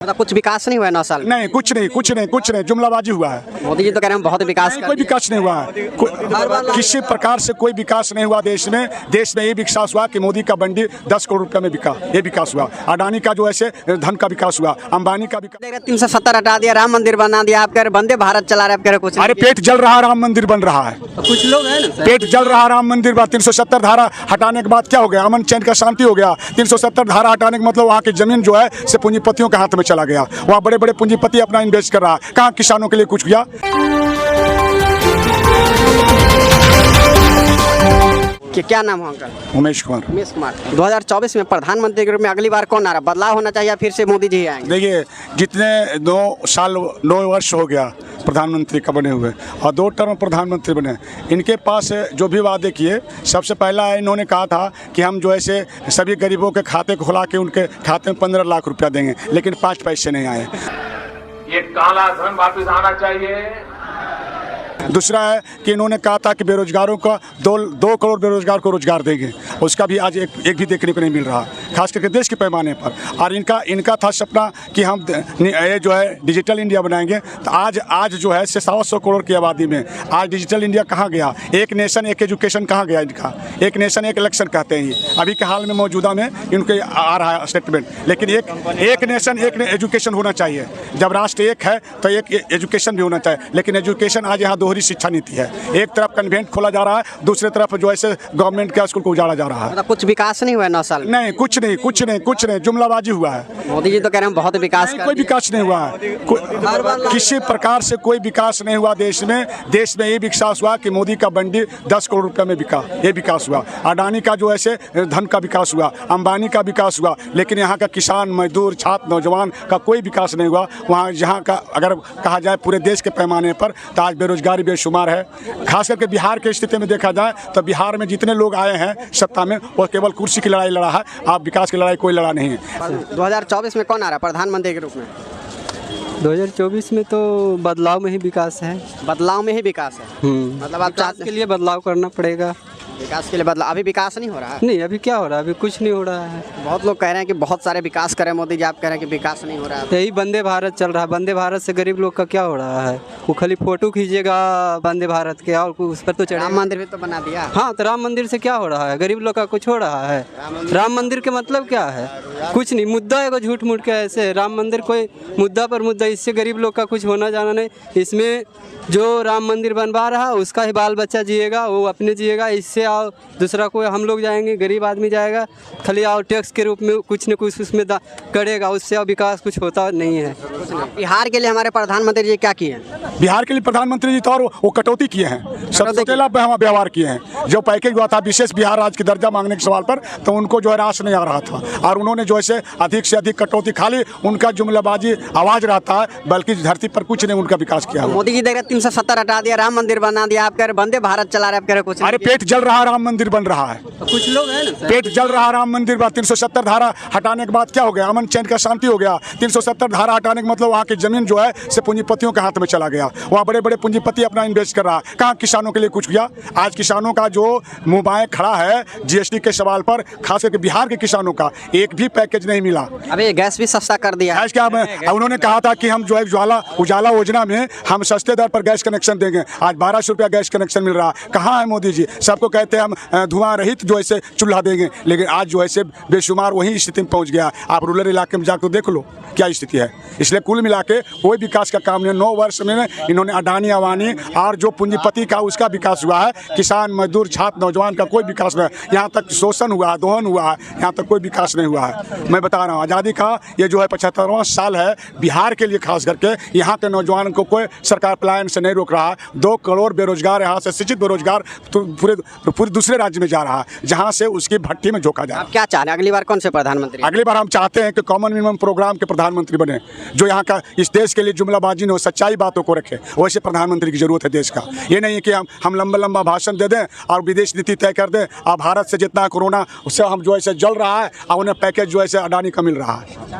मतलब कुछ विकास नहीं हुआ है 9 साल में? नहीं, कुछ नहीं, जुमलाबाजी हुआ है। मोदी जी तो कह रहे हैं बहुत विकास कोई विकास नहीं हुआ है, किसी प्रकार से कोई विकास नहीं हुआ देश में ये विकास हुआ कि मोदी का बंडी 10 करोड़ रुपए में बिका, ये विकास हुआ। अडानी का जो ऐसे धन का विकास हुआ, अंबानी का विकास। 370 हटा दिया, राम मंदिर बना दिया, आप कह रहे वंदे भारत चला रहे, आप कह रहे कुछ। अरे पेट जल रहा, राम मंदिर बन रहा है, तो कुछ लोग हैं ना, पेट जल रहा, राम मंदिर बना। 370 धारा हटाने के बाद क्या हो गया? अमन चैन का शांति हो गया। 370 धारा हटाने का मतलब वहाँ की जमीन जो है से पूंजीपतियों के हाथ में चला गया। वहाँ बड़े बड़े पूंजीपति अपना इन्वेस्ट कर रहा है, कहाँ किसानों के लिए कुछ किया? क्या नाम है अंकल? उमेश कुमार। 2024 में प्रधानमंत्री के रूप में अगली बार कौन आ रहा है? बदलाव होना चाहिए, फिर से मोदी जी आएंगे? देखिए, जितने 9 वर्ष हो गया प्रधानमंत्री का बने हुए और 2 टर्म प्रधानमंत्री बने, इनके पास जो भी वादे किए, सबसे पहला इन्होंने कहा था कि हम जो ऐसे सभी गरीबों के खाते खुला के उनके खाते में 15 लाख रुपया देंगे, लेकिन 5 पैसे नहीं आए। ये काला धन वापस आना चाहिए। दूसरा है कि इन्होंने कहा था कि बेरोजगारों का 2 करोड़ बेरोजगार को रोजगार देंगे, उसका भी आज एक भी देखने को नहीं मिल रहा, खास करके देश के पैमाने पर। और इनका था सपना कि हम ये जो है डिजिटल इंडिया बनाएंगे। तो आज जो है 100 करोड़ की आबादी में आज डिजिटल इंडिया कहाँ गया? एक नेशन एक एजुकेशन कहाँ गया इनका? एक नेशन एक इलेक्शन कहते हैं ये अभी के हाल में मौजूदा में इनके आ रहा है स्टेटमेंट, लेकिन एक नेशन एक एजुकेशन होना चाहिए। जब राष्ट्र एक है तो एक एजुकेशन भी होना चाहिए, लेकिन एजुकेशन आज यहाँ दोहरी शिक्षा नीति है। एक तरफ कन्वेंट खोला जा रहा है, दूसरी तरफ जो ऐसे गवर्नमेंट के स्कूल को उजाड़ा जा रहा है। मतलब कुछ विकास नहीं हुआ है 9 साल में? नहीं, कुछ नहीं, जुमलाबाजी हुआ है। मोदी जी तो कह रहे हैं बहुत विकास। कोई विकास नहीं हुआ है, किसी प्रकार से कोई विकास नहीं हुआ देश में ये विकास हुआ कि मोदी का बंडी 10 करोड़ रुपए में बिका, ये विकास हुआ। अडानी का जो ऐसे धन का विकास हुआ, अंबानी का विकास हुआ, लेकिन यहाँ का किसान, मजदूर, छात्र, नौजवान का कोई विकास नहीं हुआ। वहाँ जहाँ का अगर कहा जाए पूरे देश के पैमाने पर तो आज बेरोजगारी बेशुमार है। खास करके बिहार की स्थिति में देखा जाए तो बिहार में जितने लोग आए हैं सत्ता में वो केवल कुर्सी की लड़ाई लड़ा है, आप विकास की लड़ाई कोई लड़ा नहीं है। 2024 में कौन आ रहा है प्रधानमंत्री के रूप में? 2024 में तो बदलाव में ही विकास है। बदलाव में ही विकास है, मतलब आप विकास के लिए बदलाव करना पड़ेगा। विकास के लिए बदलाव, अभी विकास नहीं हो रहा है? नहीं, अभी क्या हो रहा है? अभी कुछ नहीं हो रहा है। बहुत लोग कह रहे हैं कि बहुत सारे विकास करें मोदी जी, आप कह रहे हैं कि विकास नहीं हो रहा है। यही वंदे भारत चल रहा है। वंदे भारत से गरीब लोग का क्या हो रहा है? वो खाली फोटो खींचेगा वंदे भारत के और उस पर तो चढ़ा। राम मंदिर भी तो बना दिया। हाँ, तो राम मंदिर से क्या हो रहा है? गरीब लोग का कुछ हो रहा है? राम मंदिर के मतलब क्या है? कुछ नहीं, मुद्दा है झूठ मूठ के ऐसे। राम मंदिर कोई मुद्दा पर मुद्दा, इससे गरीब लोग का कुछ होना जाना नहीं। इसमें जो राम मंदिर बनवा रहा है उसका ही बाल बच्चा जिएगा, वो अपने जिएगा। इससे आओ दूसरा कोई हम लोग जाएंगे, गरीब आदमी जाएगा, खाली आओ टैक्स के रूप में कुछ न कुछ उसमें करेगा, उससे अब विकास कुछ होता नहीं है। बिहार के लिए हमारे प्रधानमंत्री जी क्या किए? बिहार के लिए प्रधानमंत्री जी तो और वो कटौती किए हैं, सौतेला व्यवहार किए हैं। जो पैकेज हुआ था विशेष बिहार राज्य की दर्जा मांगने के सवाल पर, तो उनको जो है रास नहीं आ रहा था और उन्होंने जो है अधिक से अधिक कटौती, खाली उनका जुमलाबाजी आवाज रहता है, बल्कि धरती पर कुछ नहीं उनका विकास किया। मोदी जी देख रहे 370 हटा दिया, राम मंदिर बना दिया, आप कह रहे वंदे भारत चला रहे, आप कह रहे कुछ। अरे पेट जल रहा, राम मंदिर बन रहा है, तो कुछ लोग हैं ना, पेट जल रहा, राम मंदिर बना। 370 धारा हटाने के बाद क्या हो गया? अमन चैन का शांति हो गया। 370 धारा हटाने का मतलब वहाँ की जमीन जो है से पूंजीपतियों के हाथ में चला गया। वहाँ बड़े बड़े पूंजीपति अपना इन्वेस्ट कर रहा है, कहाँ किसानों के लिए कुछ किया? आज किसानों का जो मुँह बाएं खड़ा है जीएसटी के सवाल पर, खास करके बिहार के किसानों का एक भी पैकेज नहीं मिला। अभी गैस भी सस्ता कर दिया है। क्या उन्होंने कहा था कि हम जो है उजाला योजना में हम सस्ते दर पर गैस कनेक्शन देंगे। आज 1200 रुपया गैस कनेक्शन मिल रहा है। कहाँ है मोदी जी? सबको कहते हैं हम धुआं रहित जो ऐसे चूल्हा देंगे, लेकिन आज जो ऐसे बेशुमार वही स्थिति में पहुंच गया। आप रूरल इलाके में जाकर देख लो क्या स्थिति है। इसलिए कुल मिला के कोई विकास का काम नहीं। 9 वर्ष में इन्होंने अडानी अवानी और जो पूंजीपति का उसका विकास हुआ है, किसान, मजदूर, छात्र, नौजवान का कोई विकास नहीं। यहाँ तक शोषण हुआ है, दोहन हुआ है, यहाँ तक कोई विकास नहीं हुआ है। मैं बता रहा हूँ, आज़ादी का ये जो है 75वां साल है बिहार के लिए, खास करके यहाँ के नौजवान को कोई सरकार पलायन से नहीं रोक रहा है। 2 करोड़ बेरोजगार यहाँ से शिक्षित बेरोजगार तो पूरे दूसरे राज्य में जा रहा है, जहाँ से उसकी भट्टी में झोंका जा रहा है। आप क्या चाह रहे हैं अगली बार कौन से प्रधानमंत्री? अगली बार हम चाहते हैं कि कॉमन मिनिमम प्रोग्राम के प्रधानमंत्री बने, जो यहाँ का इस देश के लिए जुमलाबाजी न हो, सच्चाई बातों को रखे। वैसे प्रधानमंत्री की जरूरत है देश का। ये नहीं है कि हम लंबा भाषण दे दें और विदेश नीति तय कर दें और भारत से जितना कोरोना उससे हम जो है जल रहा है और उन्हें पैकेज जो है अडानी का मिल रहा है।